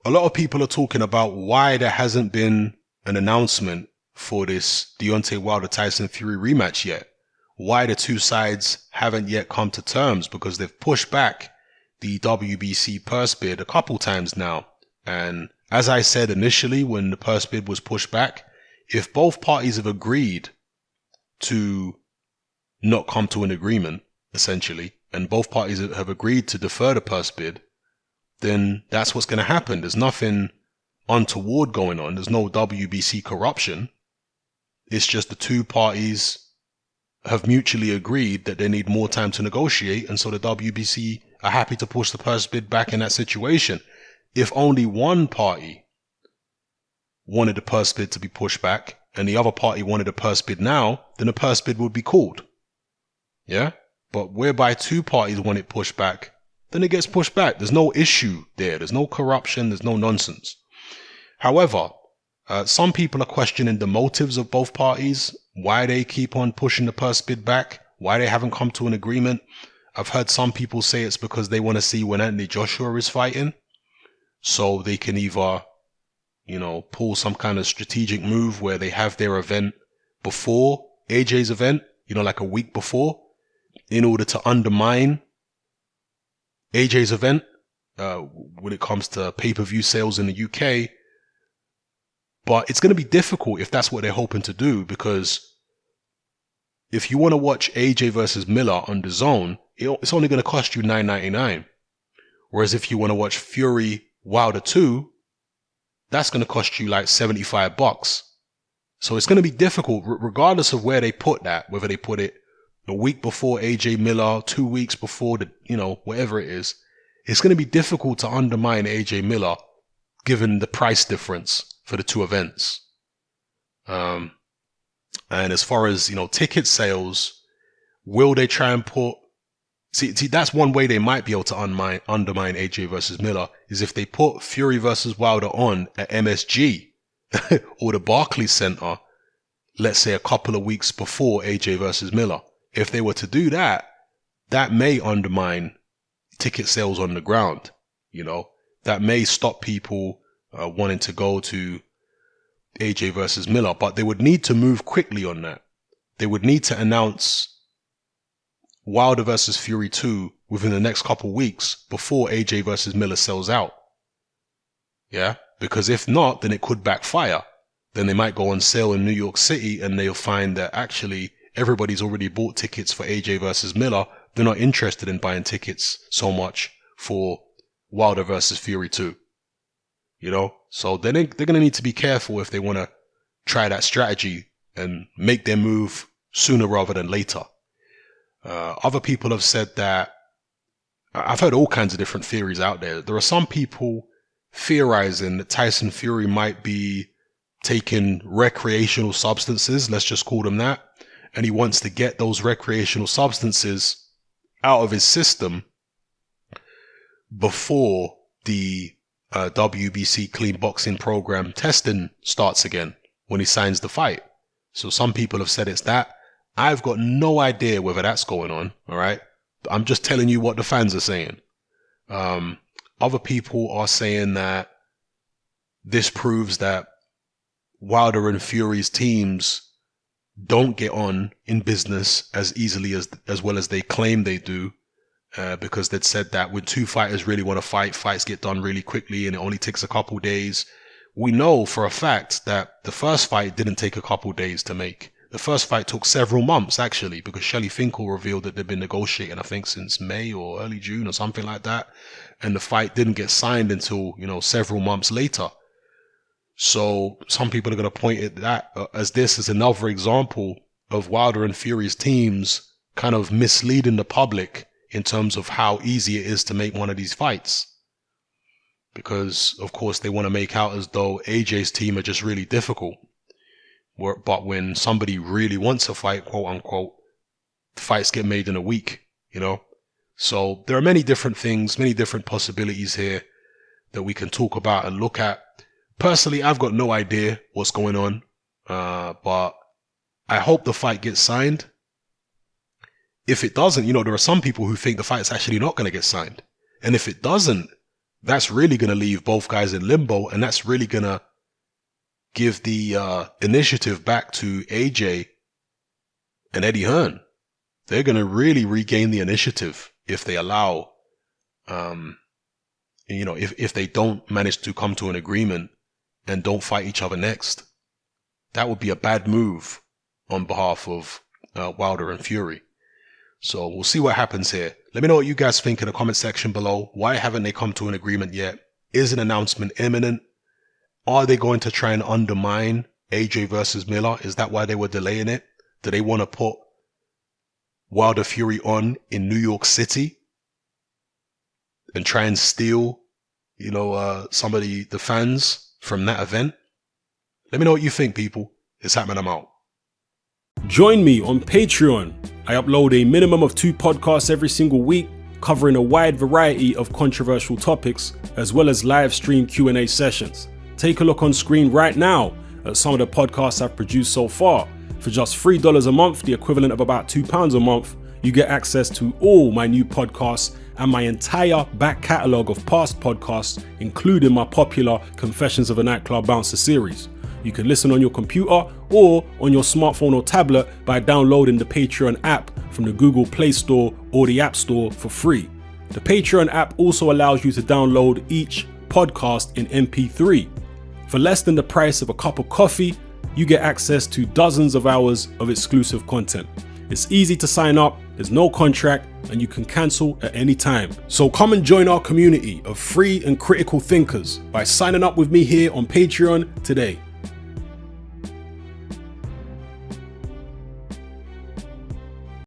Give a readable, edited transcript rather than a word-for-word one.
a lot of people are talking about why there hasn't been an announcement for this Deontay Wilder Tyson Fury rematch yet. Why the two sides haven't yet come to terms, because they've pushed back the WBC purse bid a couple times now. And as I said initially when the purse bid was pushed back, if both parties have agreed to not come to an agreement, essentially, and both parties have agreed to defer the purse bid, then that's what's going to happen. There's nothing untoward going on. There's no WBC corruption. It's just the two parties have mutually agreed that they need more time to negotiate, and so the WBC are happy to push the purse bid back in that situation. If only one party wanted the purse bid to be pushed back and the other party wanted a purse bid now, then the purse bid would be called. Yeah? But whereby two parties want it pushed back, then it gets pushed back. There's no issue there. There's no corruption. There's no nonsense. However, some people are questioning the motives of both parties, why they keep on pushing the purse bid back, why they haven't come to an agreement. I've heard some people say it's because they want to see when Anthony Joshua is fighting, so they can either, pull some kind of strategic move where they have their event before AJ's event, like a week before, in order to undermine AJ's event when it comes to pay-per-view sales in the UK. But it's going to be difficult if that's what they're hoping to do, because if you want to watch AJ versus Miller on DAZN, it's only going to cost you $9.99. Whereas if you want to watch Fury Wilder 2, that's going to cost you like $75. So it's going to be difficult regardless of where they put that, whether they put it a week before AJ Miller, 2 weeks before whatever it is. It's going to be difficult to undermine AJ Miller given the price difference for the two events. And as far as, ticket sales, will they try and put... See, that's one way they might be able to undermine AJ versus Miller, is if they put Fury versus Wilder on at MSG or the Barclays Center, let's say a couple of weeks before AJ versus Miller. If they were to do that, that may undermine ticket sales on the ground. That may stop people wanting to go to AJ versus Miller, but they would need to move quickly on that. They would need to announce Wilder versus Fury 2 within the next couple weeks before AJ versus Miller sells out. Yeah? Because if not, then it could backfire. Then they might go on sale in New York City and they'll find that actually everybody's already bought tickets for AJ versus Miller. They're not interested in buying tickets so much for Wilder versus Fury 2. So they're going to need to be careful if they want to try that strategy and make their move sooner rather than later. Other people have said that, I've heard all kinds of different theories out there. There are some people theorizing that Tyson Fury might be taking recreational substances, let's just call them that, and he wants to get those recreational substances out of his system before the WBC clean boxing program testing starts again when he signs the fight. So some people have said it's that. I've got no idea whether that's going on, all right? I'm just telling you what the fans are saying. Other people are saying that this proves that Wilder and Fury's teams don't get on in business as easily as well as they claim they do, because they'd said that when two fighters really want to fight, fights get done really quickly and it only takes a couple days. We know for a fact that the first fight didn't take a couple days to make. The first fight took several months, actually, because Shelley Finkel revealed that they'd been negotiating, I think, since May or early June or something like that. And the fight didn't get signed until, several months later. So some people are going to point at that as another example of Wilder and Fury's teams kind of misleading the public in terms of how easy it is to make one of these fights. Because, of course, they want to make out as though AJ's team are just really difficult. But when somebody really wants a fight, quote unquote, fights get made in a week, So there are many different things, many different possibilities here that we can talk about and look at. Personally, I've got no idea what's going on, but I hope the fight gets signed. If it doesn't, there are some people who think the fight's actually not going to get signed. And if it doesn't that's really going to leave both guys in limbo, and that's really going to give the initiative back to AJ and Eddie Hearn. They're going to really regain the initiative if they allow, if they don't manage to come to an agreement and don't fight each other next. That would be a bad move on behalf of Wilder and Fury. So we'll see what happens here. Let me know what you guys think in the comment section below. Why haven't they come to an agreement yet? Is an announcement imminent? Are they going to try and undermine AJ versus Miller? Is that why they were delaying it? Do they want to put Wilder Fury on in New York City and try and steal, some of the fans from that event? Let me know what you think, people. It's happening. I'm out. Join me on Patreon. I upload a minimum of 2 podcasts every single week, covering a wide variety of controversial topics, as well as live stream Q&A sessions. Take a look on screen right now at some of the podcasts I've produced so far. For just $3 a month, the equivalent of about £2 a month, you get access to all my new podcasts and my entire back catalogue of past podcasts, including my popular Confessions of a Nightclub Bouncer series. You can listen on your computer or on your smartphone or tablet by downloading the Patreon app from the Google Play Store or the App Store for free. The Patreon app also allows you to download each podcast in MP3. For less than the price of a cup of coffee, you get access to dozens of hours of exclusive content. It's easy to sign up, there's no contract, and you can cancel at any time. So come and join our community of free and critical thinkers by signing up with me here on Patreon today.